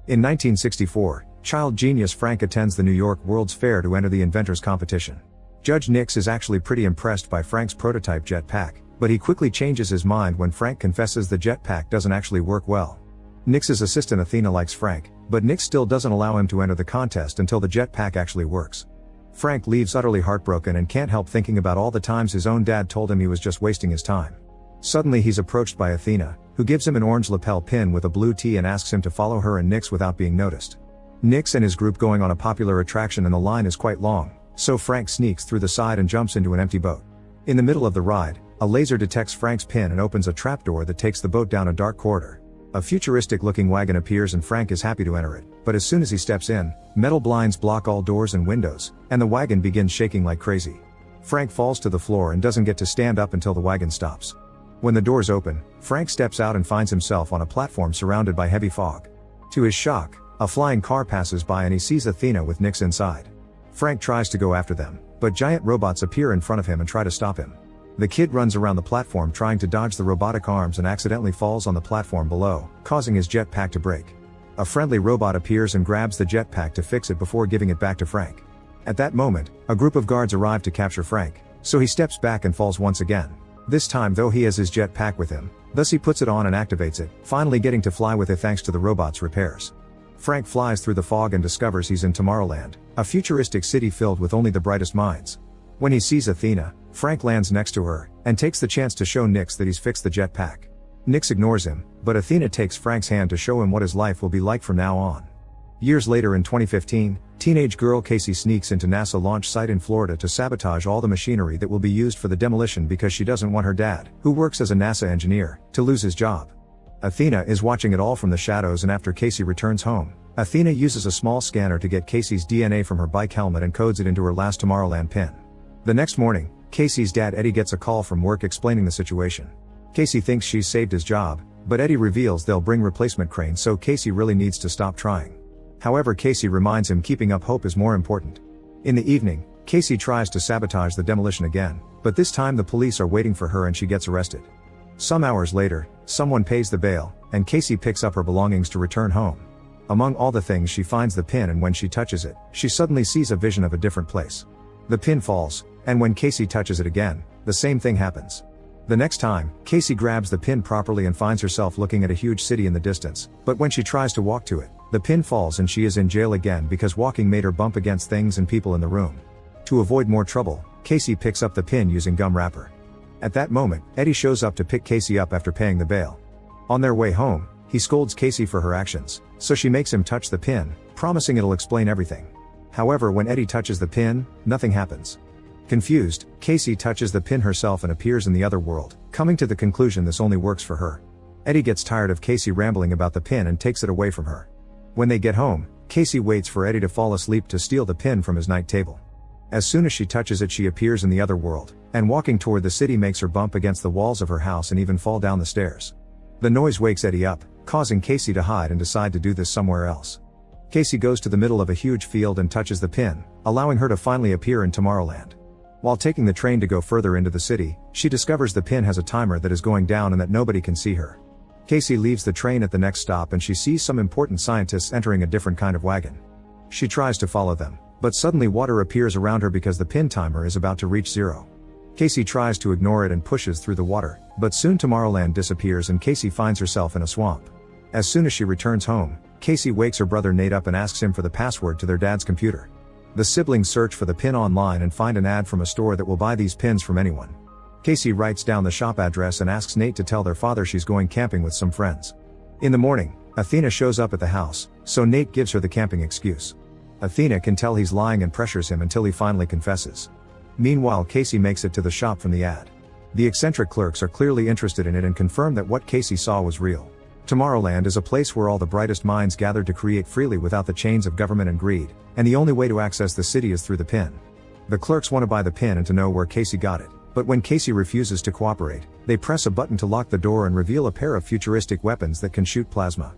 In 1964, child genius Frank attends the New York World's Fair to enter the inventors competition. Judge Nix is actually pretty impressed by Frank's prototype jetpack, but he quickly changes his mind when Frank confesses the jetpack doesn't actually work well. Nix's assistant Athena likes Frank, but Nix still doesn't allow him to enter the contest until the jetpack actually works. Frank leaves utterly heartbroken and can't help thinking about all the times his own dad told him he was just wasting his time. Suddenly he's approached by Athena, who gives him an orange lapel pin with a blue T and asks him to follow her and Nix without being noticed. Nix and his group going on a popular attraction and the line is quite long, so Frank sneaks through the side and jumps into an empty boat. In the middle of the ride, a laser detects Frank's pin and opens a trapdoor that takes the boat down a dark corridor. A futuristic-looking wagon appears and Frank is happy to enter it, but as soon as he steps in, metal blinds block all doors and windows, and the wagon begins shaking like crazy. Frank falls to the floor and doesn't get to stand up until the wagon stops. When the doors open, Frank steps out and finds himself on a platform surrounded by heavy fog. To his shock, a flying car passes by and he sees Athena with Nix inside. Frank tries to go after them, but giant robots appear in front of him and try to stop him. The kid runs around the platform trying to dodge the robotic arms and accidentally falls on the platform below, causing his jetpack to break. A friendly robot appears and grabs the jetpack to fix it before giving it back to Frank. At that moment, a group of guards arrive to capture Frank, so he steps back and falls once again. This time though he has his jetpack with him, thus he puts it on and activates it, finally getting to fly with it thanks to the robot's repairs. Frank flies through the fog and discovers he's in Tomorrowland, a futuristic city filled with only the brightest minds. When he sees Athena, Frank lands next to her, and takes the chance to show Nix that he's fixed the jetpack. Nix ignores him, but Athena takes Frank's hand to show him what his life will be like from now on. Years later in 2015, teenage girl Casey sneaks into NASA launch site in Florida to sabotage all the machinery that will be used for the demolition because she doesn't want her dad, who works as a NASA engineer, to lose his job. Athena is watching it all from the shadows, and after Casey returns home, Athena uses a small scanner to get Casey's DNA from her bike helmet and codes it into her last Tomorrowland pin. The next morning, Casey's dad Eddie gets a call from work explaining the situation. Casey thinks she's saved his job, but Eddie reveals they'll bring replacement cranes, so Casey really needs to stop trying. However, Casey reminds him keeping up hope is more important. In the evening, Casey tries to sabotage the demolition again, but this time the police are waiting for her and she gets arrested. Some hours later, someone pays the bail, and Casey picks up her belongings to return home. Among all the things she finds the pin, and when she touches it, she suddenly sees a vision of a different place. The pin falls, and when Casey touches it again, the same thing happens. The next time, Casey grabs the pin properly and finds herself looking at a huge city in the distance, but when she tries to walk to it, the pin falls and she is in jail again because walking made her bump against things and people in the room. To avoid more trouble, Casey picks up the pin using gum wrapper. At that moment, Eddie shows up to pick Casey up after paying the bail. On their way home, he scolds Casey for her actions, so she makes him touch the pin, promising it'll explain everything. However, when Eddie touches the pin, nothing happens. Confused, Casey touches the pin herself and appears in the other world, coming to the conclusion this only works for her. Eddie gets tired of Casey rambling about the pin and takes it away from her. When they get home, Casey waits for Eddie to fall asleep to steal the pin from his night table. As soon as she touches it, she appears in the other world, and walking toward the city makes her bump against the walls of her house and even fall down the stairs. The noise wakes Eddie up, causing Casey to hide and decide to do this somewhere else. Casey goes to the middle of a huge field and touches the pin, allowing her to finally appear in Tomorrowland. While taking the train to go further into the city, she discovers the pin has a timer that is going down and that nobody can see her. Casey leaves the train at the next stop and she sees some important scientists entering a different kind of wagon. She tries to follow them, but suddenly water appears around her because the pin timer is about to reach zero. Casey tries to ignore it and pushes through the water, but soon Tomorrowland disappears and Casey finds herself in a swamp. As soon as she returns home, Casey wakes her brother Nate up and asks him for the password to their dad's computer. The siblings search for the pin online and find an ad from a store that will buy these pins from anyone. Casey writes down the shop address and asks Nate to tell their father she's going camping with some friends. In the morning, Athena shows up at the house, so Nate gives her the camping excuse. Athena can tell he's lying and pressures him until he finally confesses. Meanwhile, Casey makes it to the shop from the ad. The eccentric clerks are clearly interested in it and confirm that what Casey saw was real. Tomorrowland is a place where all the brightest minds gather to create freely without the chains of government and greed, and the only way to access the city is through the pin. The clerks want to buy the pin and to know where Casey got it, but when Casey refuses to cooperate, they press a button to lock the door and reveal a pair of futuristic weapons that can shoot plasma.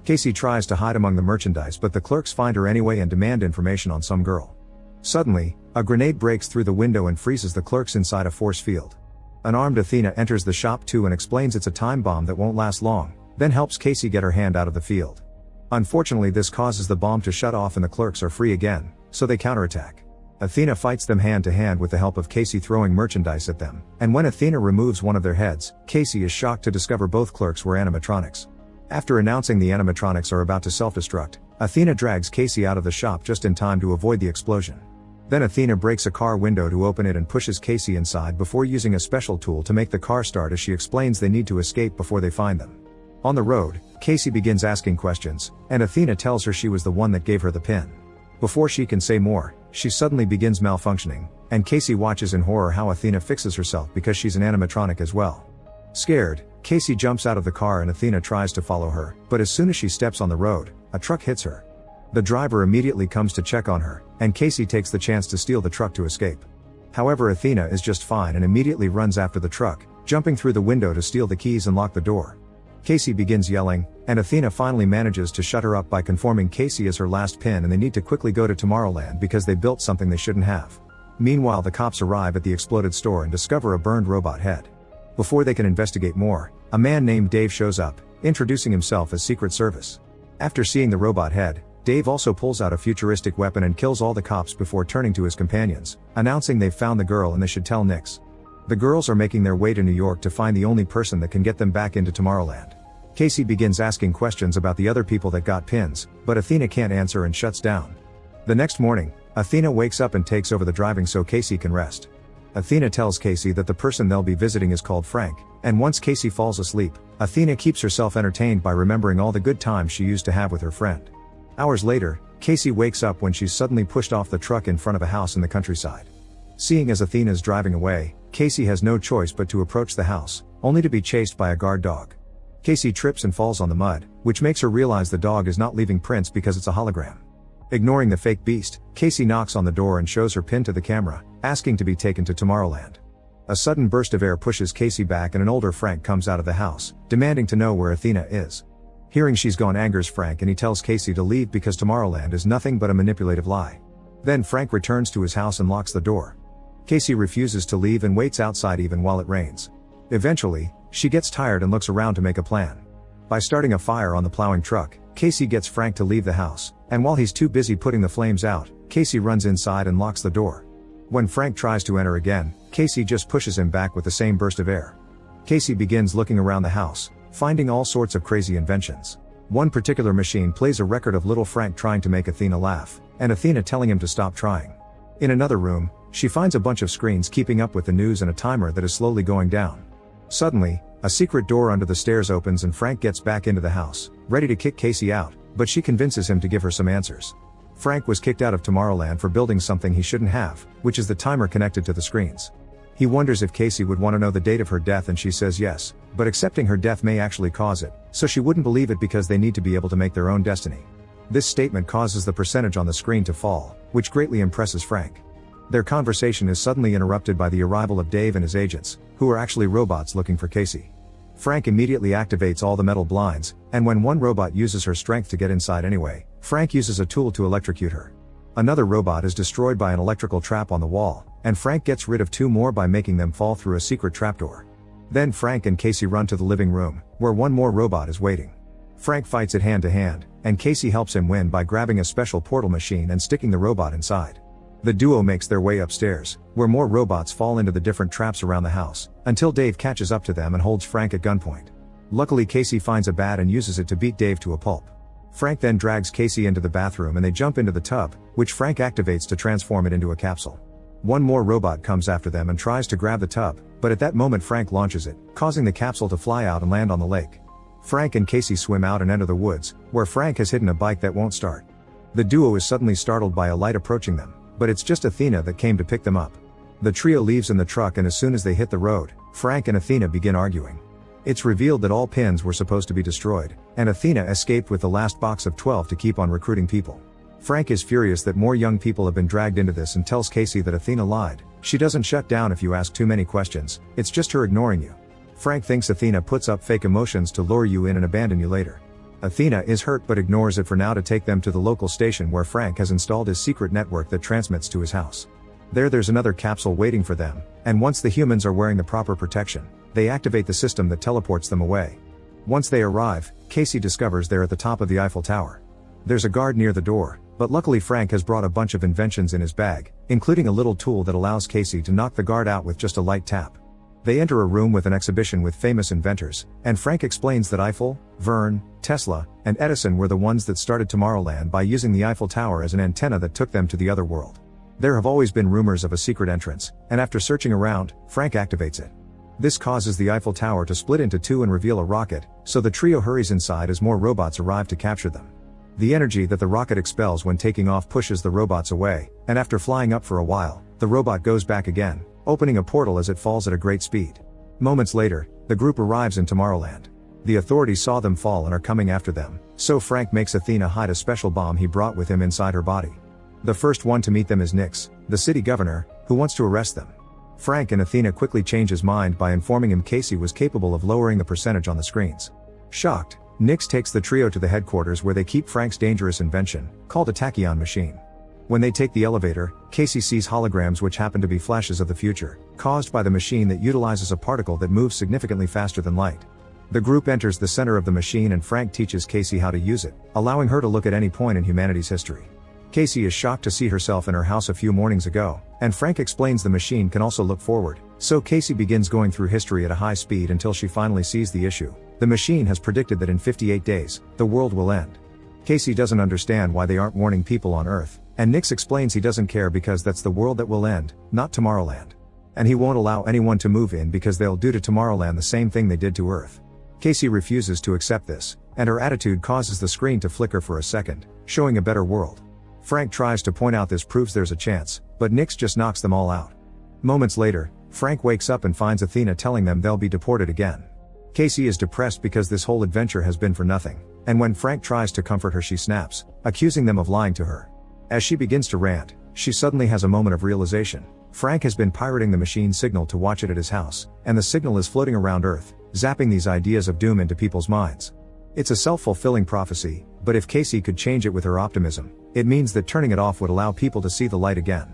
Casey tries to hide among the merchandise, but the clerks find her anyway and demand information on some girl. Suddenly, a grenade breaks through the window and freezes the clerks inside a force field. An armed Athena enters the shop too and explains it's a time bomb that won't last long, then helps Casey get her hand out of the field. Unfortunately, this causes the bomb to shut off and the clerks are free again, so they counterattack. Athena fights them hand to hand with the help of Casey throwing merchandise at them, and when Athena removes one of their heads, Casey is shocked to discover both clerks were animatronics. After announcing the animatronics are about to self-destruct, Athena drags Casey out of the shop just in time to avoid the explosion. Then Athena breaks a car window to open it and pushes Casey inside before using a special tool to make the car start as she explains they need to escape before they find them. On the road, Casey begins asking questions, and Athena tells her she was the one that gave her the pin. Before she can say more, she suddenly begins malfunctioning, and Casey watches in horror how Athena fixes herself because she's an animatronic as well. Scared, Casey jumps out of the car and Athena tries to follow her, but as soon as she steps on the road, a truck hits her. The driver immediately comes to check on her, and Casey takes the chance to steal the truck to escape. However, Athena is just fine and immediately runs after the truck, jumping through the window to steal the keys and lock the door. Casey begins yelling, and Athena finally manages to shut her up by conforming Casey as her last pin, and they need to quickly go to Tomorrowland because they built something they shouldn't have. Meanwhile, the cops arrive at the exploded store and discover a burned robot head. Before they can investigate more, a man named Dave shows up, introducing himself as Secret Service. After seeing the robot head, Dave also pulls out a futuristic weapon and kills all the cops before turning to his companions, announcing they've found the girl and they should tell Nix. The girls are making their way to New York to find the only person that can get them back into Tomorrowland. Casey begins asking questions about the other people that got pins, but Athena can't answer and shuts down. The next morning, Athena wakes up and takes over the driving so Casey can rest. Athena tells Casey that the person they'll be visiting is called Frank, and once Casey falls asleep, Athena keeps herself entertained by remembering all the good times she used to have with her friend. Hours later, Casey wakes up when she's suddenly pushed off the truck in front of a house in the countryside. Seeing as Athena's driving away, Casey has no choice but to approach the house, only to be chased by a guard dog. Casey trips and falls on the mud, which makes her realize the dog is not leaving prints because it's a hologram. Ignoring the fake beast, Casey knocks on the door and shows her pin to the camera, asking to be taken to Tomorrowland. A sudden burst of air pushes Casey back and an older Frank comes out of the house, demanding to know where Athena is. Hearing she's gone angers Frank and he tells Casey to leave because Tomorrowland is nothing but a manipulative lie. Then Frank returns to his house and locks the door. Casey refuses to leave and waits outside even while it rains. Eventually, she gets tired and looks around to make a plan. By starting a fire on the plowing truck, Casey gets Frank to leave the house, and while he's too busy putting the flames out, Casey runs inside and locks the door. When Frank tries to enter again, Casey just pushes him back with the same burst of air. Casey begins looking around the house, finding all sorts of crazy inventions. One particular machine plays a record of little Frank trying to make Athena laugh, and Athena telling him to stop trying. In another room, she finds a bunch of screens keeping up with the news and a timer that is slowly going down. Suddenly, a secret door under the stairs opens and Frank gets back into the house, ready to kick Casey out, but she convinces him to give her some answers. Frank was kicked out of Tomorrowland for building something he shouldn't have, which is the timer connected to the screens. He wonders if Casey would want to know the date of her death and she says yes, but accepting her death may actually cause it, so she wouldn't believe it because they need to be able to make their own destiny. This statement causes the percentage on the screen to fall, which greatly impresses Frank. Their conversation is suddenly interrupted by the arrival of Dave and his agents, who are actually robots looking for Casey. Frank immediately activates all the metal blinds, and when one robot uses her strength to get inside anyway, Frank uses a tool to electrocute her. Another robot is destroyed by an electrical trap on the wall, and Frank gets rid of two more by making them fall through a secret trapdoor. Then Frank and Casey run to the living room, where one more robot is waiting. Frank fights it hand to hand, and Casey helps him win by grabbing a special portal machine and sticking the robot inside. The duo makes their way upstairs, where more robots fall into the different traps around the house, until Dave catches up to them and holds Frank at gunpoint. Luckily, Casey finds a bat and uses it to beat Dave to a pulp. Frank then drags Casey into the bathroom and they jump into the tub, which Frank activates to transform it into a capsule. One more robot comes after them and tries to grab the tub, but at that moment Frank launches it, causing the capsule to fly out and land on the lake. Frank and Casey swim out and enter the woods, where Frank has hidden a bike that won't start. The duo is suddenly startled by a light approaching them, but it's just Athena that came to pick them up. The trio leaves in the truck and as soon as they hit the road, Frank and Athena begin arguing. It's revealed that all pins were supposed to be destroyed, and Athena escaped with the last box of 12 to keep on recruiting people. Frank is furious that more young people have been dragged into this and tells Casey that Athena lied. She doesn't shut down if you ask too many questions, it's just her ignoring you. Frank thinks Athena puts up fake emotions to lure you in and abandon you later. Athena is hurt but ignores it for now to take them to the local station where Frank has installed his secret network that transmits to his house. There's another capsule waiting for them, and once the humans are wearing the proper protection, they activate the system that teleports them away. Once they arrive, Casey discovers they're at the top of the Eiffel Tower. There's a guard near the door, but luckily Frank has brought a bunch of inventions in his bag, including a little tool that allows Casey to knock the guard out with just a light tap. They enter a room with an exhibition with famous inventors, and Frank explains that Eiffel, Verne, Tesla, and Edison were the ones that started Tomorrowland by using the Eiffel Tower as an antenna that took them to the other world. There have always been rumors of a secret entrance, and after searching around, Frank activates it. This causes the Eiffel Tower to split into two and reveal a rocket, so the trio hurries inside as more robots arrive to capture them. The energy that the rocket expels when taking off pushes the robots away, and after flying up for a while, the robot goes back again, opening a portal as it falls at a great speed. Moments later, the group arrives in Tomorrowland. The authorities saw them fall and are coming after them, so Frank makes Athena hide a special bomb he brought with him inside her body. The first one to meet them is Nix, the city governor, who wants to arrest them. Frank and Athena quickly change his mind by informing him Casey was capable of lowering the percentage on the screens. Shocked, Nix takes the trio to the headquarters where they keep Frank's dangerous invention, called a tachyon machine. When they take the elevator, Casey sees holograms which happen to be flashes of the future, caused by the machine that utilizes a particle that moves significantly faster than light. The group enters the center of the machine and Frank teaches Casey how to use it, allowing her to look at any point in humanity's history. Casey is shocked to see herself in her house a few mornings ago, and Frank explains the machine can also look forward, so Casey begins going through history at a high speed until she finally sees the issue. The machine has predicted that in 58 days, the world will end. Casey doesn't understand why they aren't warning people on Earth, and Nix explains he doesn't care because that's the world that will end, not Tomorrowland. And he won't allow anyone to move in because they'll do to Tomorrowland the same thing they did to Earth. Casey refuses to accept this, and her attitude causes the screen to flicker for a second, showing a better world. Frank tries to point out this proves there's a chance, but Nix just knocks them all out. Moments later, Frank wakes up and finds Athena telling them they'll be deported again. Casey is depressed because this whole adventure has been for nothing, and when Frank tries to comfort her she snaps, accusing them of lying to her. As she begins to rant, she suddenly has a moment of realization. Frank has been pirating the machine's signal to watch it at his house, and the signal is floating around Earth, zapping these ideas of doom into people's minds. It's a self-fulfilling prophecy, but if Casey could change it with her optimism, it means that turning it off would allow people to see the light again.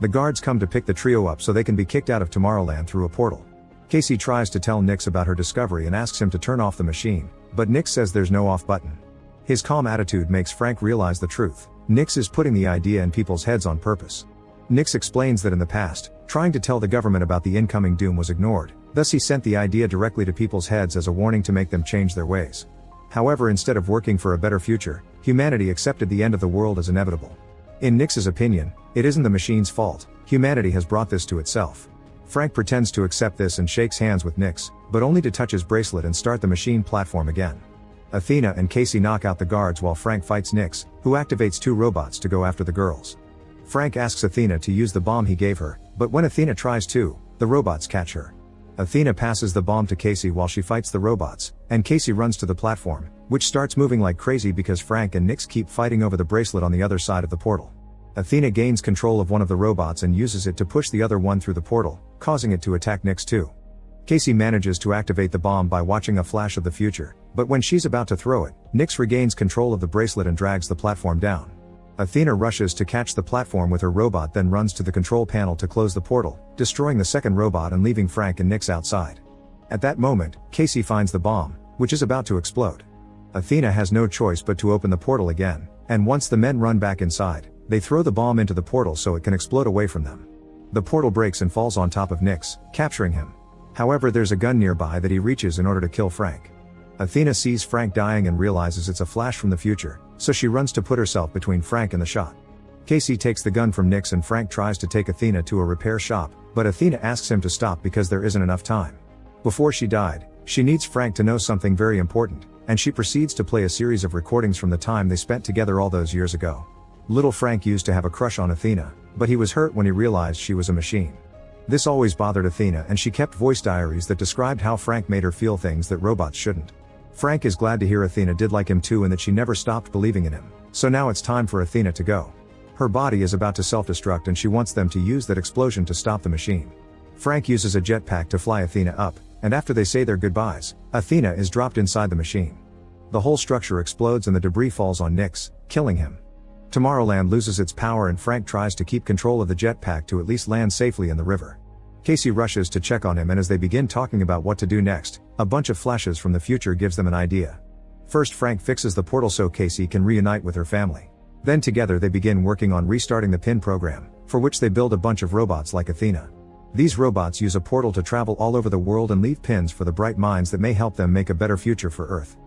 The guards come to pick the trio up so they can be kicked out of Tomorrowland through a portal. Casey tries to tell Nix about her discovery and asks him to turn off the machine, but Nix says there's no off button. His calm attitude makes Frank realize the truth. Nix is putting the idea in people's heads on purpose. Nix explains that in the past, trying to tell the government about the incoming doom was ignored, thus he sent the idea directly to people's heads as a warning to make them change their ways. However, instead of working for a better future, humanity accepted the end of the world as inevitable. In Nix's opinion, it isn't the machine's fault, humanity has brought this to itself. Frank pretends to accept this and shakes hands with Nix, but only to touch his bracelet and start the machine platform again. Athena and Casey knock out the guards while Frank fights Nix, who activates two robots to go after the girls. Frank asks Athena to use the bomb he gave her, but when Athena tries to, the robots catch her. Athena passes the bomb to Casey while she fights the robots, and Casey runs to the platform, which starts moving like crazy because Frank and Nix keep fighting over the bracelet on the other side of the portal. Athena gains control of one of the robots and uses it to push the other one through the portal, causing it to attack Nix too. Casey manages to activate the bomb by watching a flash of the future, but when she's about to throw it, Nix regains control of the bracelet and drags the platform down. Athena rushes to catch the platform with her robot, then runs to the control panel to close the portal, destroying the second robot and leaving Frank and Nix outside. At that moment, Casey finds the bomb, which is about to explode. Athena has no choice but to open the portal again, and once the men run back inside, they throw the bomb into the portal so it can explode away from them. The portal breaks and falls on top of Nix, capturing him. However, there's a gun nearby that he reaches in order to kill Frank. Athena sees Frank dying and realizes it's a flash from the future, so she runs to put herself between Frank and the shot. Casey takes the gun from Nix and Frank tries to take Athena to a repair shop, but Athena asks him to stop because there isn't enough time. Before she died, she needs Frank to know something very important, and she proceeds to play a series of recordings from the time they spent together all those years ago. Little Frank used to have a crush on Athena, but he was hurt when he realized she was a machine. This always bothered Athena, and she kept voice diaries that described how Frank made her feel things that robots shouldn't. Frank is glad to hear Athena did like him too and that she never stopped believing in him, so now it's time for Athena to go. Her body is about to self-destruct and she wants them to use that explosion to stop the machine. Frank uses a jetpack to fly Athena up, and after they say their goodbyes, Athena is dropped inside the machine. The whole structure explodes and the debris falls on Nix, killing him. Tomorrowland loses its power and Frank tries to keep control of the jetpack to at least land safely in the river. Casey rushes to check on him, and as they begin talking about what to do next, a bunch of flashes from the future gives them an idea. First, Frank fixes the portal so Casey can reunite with her family. Then together they begin working on restarting the PIN program, for which they build a bunch of robots like Athena. These robots use a portal to travel all over the world and leave pins for the bright minds that may help them make a better future for Earth.